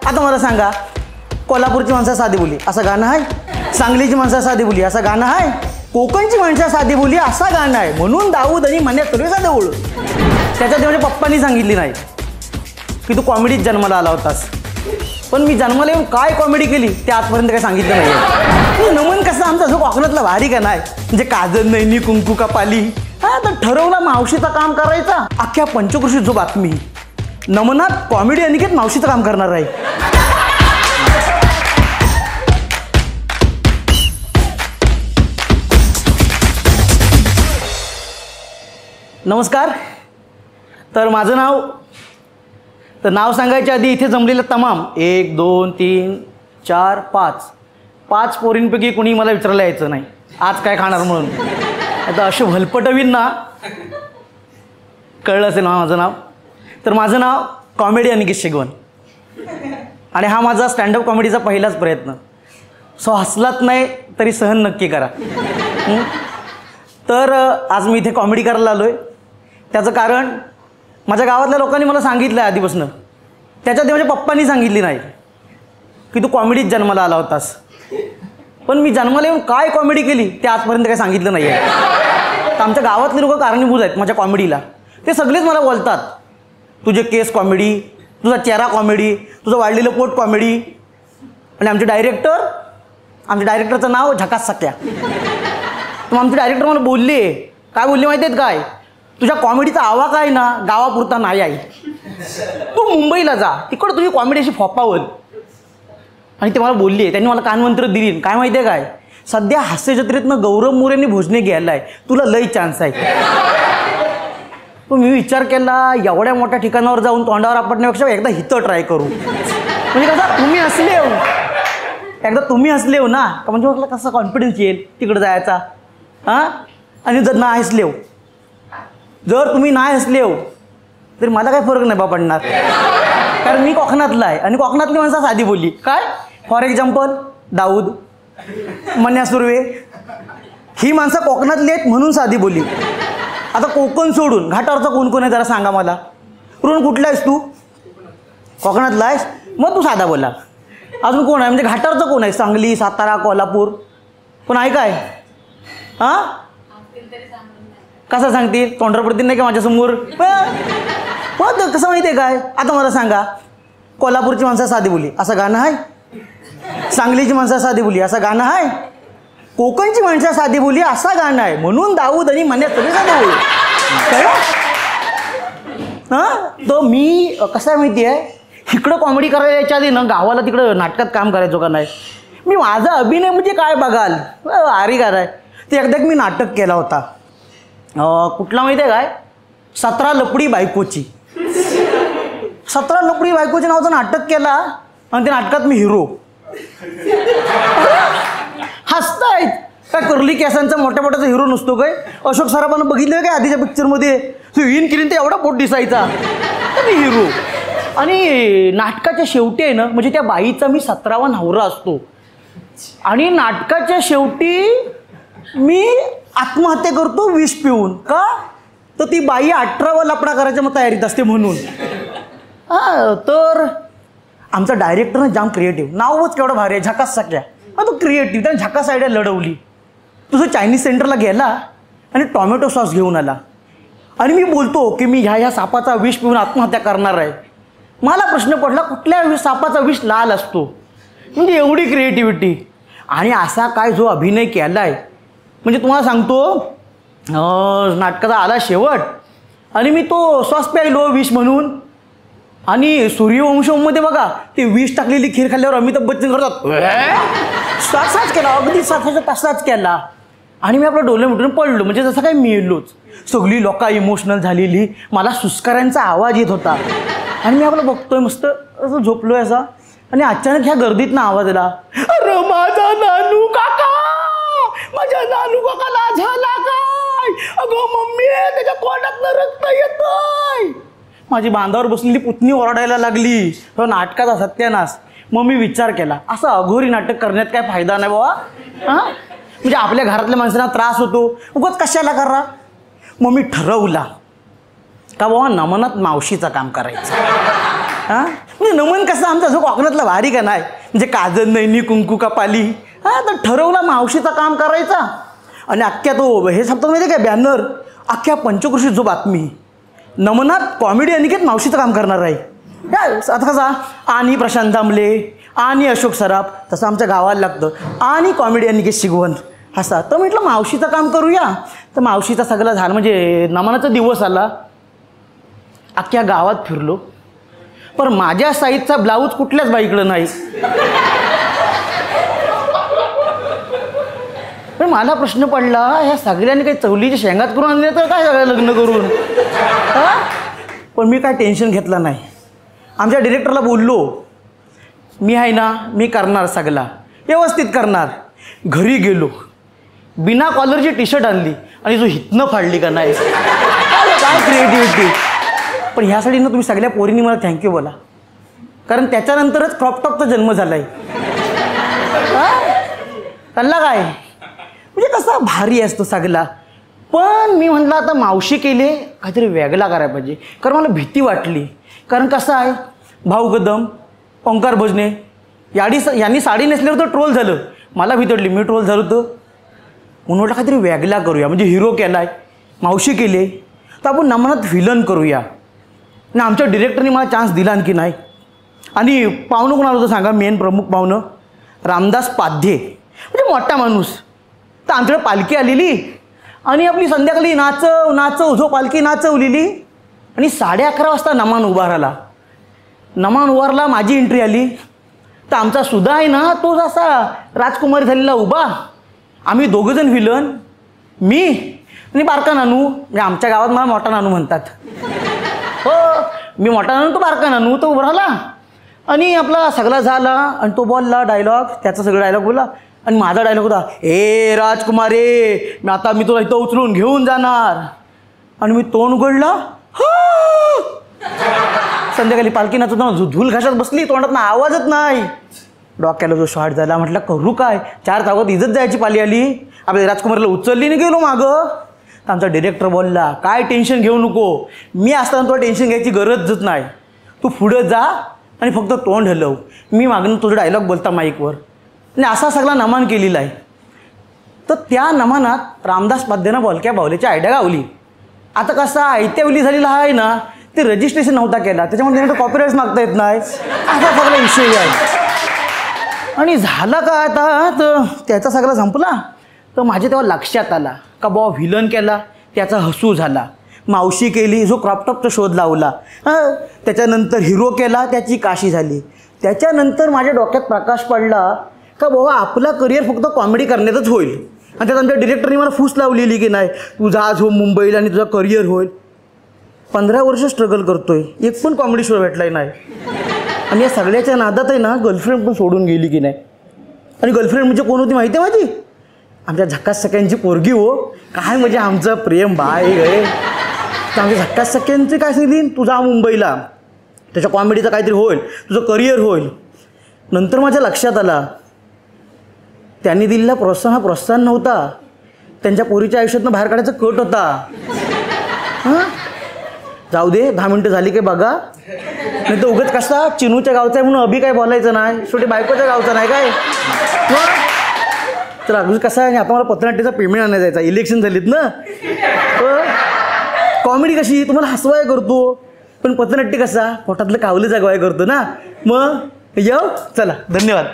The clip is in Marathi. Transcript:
आता मला सांगा, कोल्हापूरची माणसं साधी बोली असं गाणं आहे, सांगलीची माणसं साधी बोली असं गाणं आहे, कोकणची माणसं साधी बोली असं गाणं आहे. म्हणून दाऊद आणि म्हणण्यात सर्व साधे ओळख. त्याच्यात माझ्या पप्पांनी सांगितली नाही की तू कॉमेडीत जन्माला आला होतास, पण मी जन्माला येऊन काय कॉमेडी केली ते आजपर्यंत काही सांगितलं नाही. नमन कसं आमचा जो कोकणातला भारी का नाही, म्हणजे काजल नैनी कुंकू कपाली. हा तर ठरवला मावशीचं काम करायचा. अख्ख्या पंचकृषीत जो बातमी, नमनात कॉमेडी अनिकेत मावशीचं काम करणार आहे. नमस्कार. तर माझं नाव सांगायच्या आधी इथे जमलेलं तमाम 1 2 3 4 5 पोरींपैकी कोणी मला विचारायला यायचं नाही आज काय खाणार म्हणून. आता असे भलपटवींना कळलं असेल ना माझं नाव. तर माझं नाव कॉमेडी अनिकेत शेगवन आणि हा माझा स्टँडअप कॉमेडीचा पहिलाच प्रयत्न. सो हसलात नाही तरी सहन नक्की करा. तर आज मी इथे कॉमेडी करायला आलो आहे. त्याचं कारण माझ्या गावातल्या लोकांनी मला सांगितलं आहे आधीपासून. त्याच्यात माझ्या पप्पांनी सांगितली नाही की तू कॉमेडीत जन्माला आला होतास, पण मी जन्माला येऊन काय कॉमेडी केली ते आजपर्यंत काही सांगितलं नाही आहे. तर आमच्या गावातले लोक कारणीभूत आहेत माझ्या कॉमेडीला. ते सगळेच मला बोलतात, तुझे केस कॉमेडी, तुझा चेहरा कॉमेडी, तुझं वाढलेलं पोट कॉमेडी. आणि आमचे डायरेक्टरचं नाव झकास सख्या. तर आमचे डायरेक्टर मला बोलले, काय बोलले माहिती आहेत काय, तुझ्या कॉमेडीचा आवाज आहे ना गावापुरता नाही आहे, तू मुंबईला जा, तिकडं तुझी कॉमेडी अशी फोपावल. आणि ते मला बोलले. त्यांनी मला कानमंत्र दिली. काय माहिती आहे काय, सध्या हास्य जत्रेतनं गौरव मोरेंनी भोजने घ्यायला आहे, तुला लई चान्स आहे. पण मी विचार केला, एवढ्या मोठ्या ठिकाणावर जाऊन तोंडावर आपटण्यापेक्षा एकदा हिथं ट्राय करू. म्हणजे कसं तुम्ही हसले हो ना, का म्हणजे म्हटलं कसं कॉन्फिडन्स येईल तिकडं जायचा. हां, आणि जर तुम्ही नाही हसले हो तरी मला काही फरक नाही पडणार, कारण मी कोकणातला आहे आणि कोकणातली माणसं साधी बोलली. काय फॉर एक्झाम्पल दाऊद, मन्या सुर्वे, ही माणसं कोकणातली आहेत म्हणून साधी बोलली. आता कोकण सोडून घाटावरचा कोण आहे जरा सांगा मला. ऋण कुठला आहेस तू, कोकणातला आहेस, मग तू साधा बोला. अजून कोण आहे म्हणजे घाटावरचं कोण आहे, सांगली, सातारा, कोल्हापूर, पण आहे काय? हां, कसं सांगतील, तोंडर पडतील नाही का माझ्यासमोर. पण कसं माहिती आहे काय, आता मला सांगा, कोल्हापूरची माणसं साधी बोली असं गाणं आहे, सांगलीची माणसं साधी बोली असं गाणं आहे, कोकणची माणसं साधी बोली असं गाणं आहे. म्हणून दाऊद आणि म्हणण्यात तुम्ही साधी बोली. हां, तर मी कसं आहे माहिती आहे, इकडं कॉमेडी करायला यायच्या आधी ना गावाला तिकडं नाटकात काम करायचो का नाही. मी माझा अभिनय म्हणजे काय बघाल, आरी काय. ते एकदा मी नाटक केला होता, कुठला माहिती आहे काय, 17 लपडी बायकोची. 17 लपडी बायकोची नावाचं नाटक केला आणि त्या नाटकात मी हिरो. हसतायत काय, कर्ली केसांचा मोठ्या मोठ्याचा हिरो नसतो काय. अशोक सराफानं बघितलं काय आधीच्या पिक्चरमध्ये, इन किरीन ते एवढा पोट दिसायचा, मी हिरो. आणि नाटकाच्या शेवटी आहे ना, म्हणजे त्या बाईचा मी 17वा नवरा असतो आणि नाटकाच्या शेवटी मी आत्महत्या करतो विष पिऊन. का तर ती बाई 18वा लपडा करायच्या मग तयारीत असते म्हणून. हां, तर आमचा डायरेक्टर जाम क्रिएटिव्ह, नावच केवढं भारी आहे, झकास सख्या. तो क्रिएटिव्ह, त्याने झकास आयडिया लढवली. तुझं चायनीज सेंटरला गेला आणि टॉमॅटो सॉस घेऊन आला आणि मी बोलतो की मी ह्या सापाचा विष पिऊन आत्महत्या करणार आहे. मला प्रश्न पडला, कुठल्या सापाचा विष लाल असतो, म्हणजे एवढी क्रिएटिव्हिटी. आणि असा काय जो अभिनय केला आहे, म्हणजे तुम्हाला सांगतो, नाटकाचा आला शेवट आणि मी तो सॉस प्यायलो विष म्हणून. आणि सूर्यवंशममध्ये बघा ते विष टाकलेली खीर खाल्ल्यावर अमिताभ बच्चन करतात, तसाच केला, अगदी तसाच केला. आणि मी आपलं डोळे मिटून पडलो, म्हणजे जसं काही मिळलोच. सगळी लोक इमोशनल झालेली, मला सुस्कारांचा आवाज येत होता आणि मी आपलं बघतोय मस्त असं झोपलोय असा. आणि अचानक ह्या गर्दीतनं आवाज आला, अरे माझा नानू काका, माझ्या नानू काकाला झाला काय, अगं मम्मी त्याच्या तोंडातनं रक्त येतंय. माझी बांधावर बसलेली पुतणी ओरडायला लागली, तो नाटकाचा सत्यानाश. मग मी विचार केला, असं अघोरी नाटक करण्यात काय फायदा नाही बाबा. हां, म्हणजे आपल्या घरातल्या माणसांना त्रास होतो, उगाच कशाला करा. मग मी ठरवला का बाबा नमनात मावशीचं काम करायचं. हां म्हणजे नमन कसं आमचा जो कोकणातला भारी का नाही म्हणजे काजल नैनी कुंकू कपाली हां तर ठरवला मावशीचं काम करायचा आणि अख्ख्या तो हे सांगतो माहिती आहे काय बॅनर अख्ख्या पंचकृषीत जो बातमी नमनात कॉमेडी अनिकेत मावशीचं काम करणार आहे आता कसा आणि प्रशांत दामले आणि अशोक सराफ तसं आमच्या गावाला लागतं आणि कॉमेडी अनिकेत शिगवण असा तर म्हटलं मावशीचं काम करूया तर मावशीचा सगळा झाला म्हणजे नमनाचा दिवस आला अख्ख्या गावात फिरलो पण माझ्या साईजचा ब्लाऊज कुठल्याच बाईकडं नाही पण मला प्रश्न पडला ह्या सगळ्यांनी काही चवलीच्या शेंगात करून आणले तर काय सगळं लग्न करून हां पण मी काय टेन्शन घेतलं नाही आमच्या डिरेक्टरला बोललो मी आहे ना मी करणार सगळा व्यवस्थित करणार घरी गेलो बिना कॉलरची टी शर्ट आणली आणि जो हितनं फाडली का नाही काय क्रिएटिव्हिटी पण ह्यासाठी ना तुम्ही सगळ्या पोरींनी मला थँक्यू बोला कारण त्याच्यानंतरच क्रॉप टॉपचा जन्म झाला आहे कळला काय म्हणजे कसा भारी असतो सगळा पण मी म्हटलं आता मावशी केले काहीतरी वेगळा करायला पाहिजे कारण मला भीती वाटली कारण कसं आहे भाऊ कदम ओंकार भजने यांनी साडी नेसल्यावर तर ट्रोल झालं मला भीती वाटली मी ट्रोल झालो तर म्हणून म्हटलं काहीतरी वेगळा करूया म्हणजे हिरो केला आहे मावशी केले तर आपण नमनात व्हिलन करूया आणि आमच्या डिरेक्टरने मला चान्स दिला आणखी नाही आणि पाहुणं कोण आलं होतं सांगा मेन प्रमुख पाहुणं रामदास पाध्ये म्हणजे मोठा माणूस तर आमच्याकडे पालखी आलेली आणि आपली संध्याकाळी नाचव जो पालखी नाचवलेली आणि 11:30 वाजता नमान उभारला नमान उभारला माझी एंट्री आली तर आमचा सुद्धा आहे ना तो जसा राजकुमारी झालेला उभा आम्ही दोघंजण व्हिलन मी आणि बारका नानू म्हणजे आमच्या गावात मला मोठा नानू म्हणतात हो मी मोठा नानू तो बारका नानू तो उभा राहिला आणि आपला सगळा झाला आणि तो बोलला डायलॉग त्याचा सगळं डायलॉग बोलला आणि माझा डायलॉग होता ए राजकुमारी मी तुला इथं उचलून घेऊन जाणार आणि मी तोंड उघडलं संध्याकाळी पालखी नाचत धूल घाशात बसली तोंडात आवाजच नाही डोक्याला जो शॉट झाला म्हटलं करू काय 4 तावत इज्जत जायची पाली आली आपल्या राजकुमारीला उचलली नाही गेलो मागं तर आमचा डिरेक्टर बोलला काय टेन्शन घेऊ नको मी असताना तुला टेन्शन घ्यायची गरजच नाही तू पुढं जा आणि फक्त तोंड हलव मी मागणं तुझं डायलॉग बोलता माईकवर आणि असा सगळा नमान केलेला आहे तर त्या नमानात रामदास पाध्येनं बोलक्या बावल्याची आयडिया गावली आता कसा आयत्यावली झालेला आहे ना ते रजिस्ट्रेशन नव्हता केला त्याच्यामुळे त्यांना कॉपीराईट्स मागता येत नाही असा सगळा विषय आहे आणि झाला का आता तर त्याचा सगळा संपला तर माझ्या तेव्हा लक्षात आला का बाबा व्हिलन केला त्याचा हसू झाला मावशी केली जो क्रॉपटॉपचा शोध लावला त्याच्यानंतर हिरो केला त्याची काशी झाली त्याच्यानंतर माझ्या डोक्यात प्रकाश पडला का बाबा आपला करिअर फक्त कॉमेडी करण्यातच होईल आणि त्यात आमच्या डिरेक्टरने मला फूस लावलेली की नाही तू जा आज हो मुंबईला आणि तुझा करिअर होईल 15 वर्ष स्ट्रगल करतोय एक पण कॉमेडी शो भेटलाय नाही आणि या सगळ्याच्या नादात आहे ना गर्लफ्रेंड पण सोडून गेली की नाही आणि गर्लफ्रेंड म्हणजे कोण होती माहिती आहे माझी आमच्या झक्कास सख्यांची पोरगी हो काय म्हणजे आमचं प्रेम बाय गे तर आमच्या झक्कास सख्यांची काय सांगितली तू जा मुंबईला त्याच्या कॉमेडीचं काहीतरी होईल तुझं करिअर होईल नंतर माझ्या लक्षात आला त्यांनी दिलेला प्रोत्साहन हा प्रोत्साहन नव्हता त्यांच्या पोरीच्या आयुष्यातनं बाहेर काढायचा कट होता हां जाऊ दे 10 मिनटं झाली काय बघा नाही तर उगाच कसा चिनूच्या गावचा आहे म्हणून अभि काय बोलायचं नाही शेवटी बायकोच्या गावचा नाही काय तर अगदी कसं आहे आता मला पथनाट्याचा पेमेंट आणायला जायचा इलेक्शन झालीत ना कॉमेडी कशी तुम्हाला हसवाय करतो पण पथनाट्य कसा पोटातलं कावलं जागवाय करतो ना मग येऊ चला धन्यवाद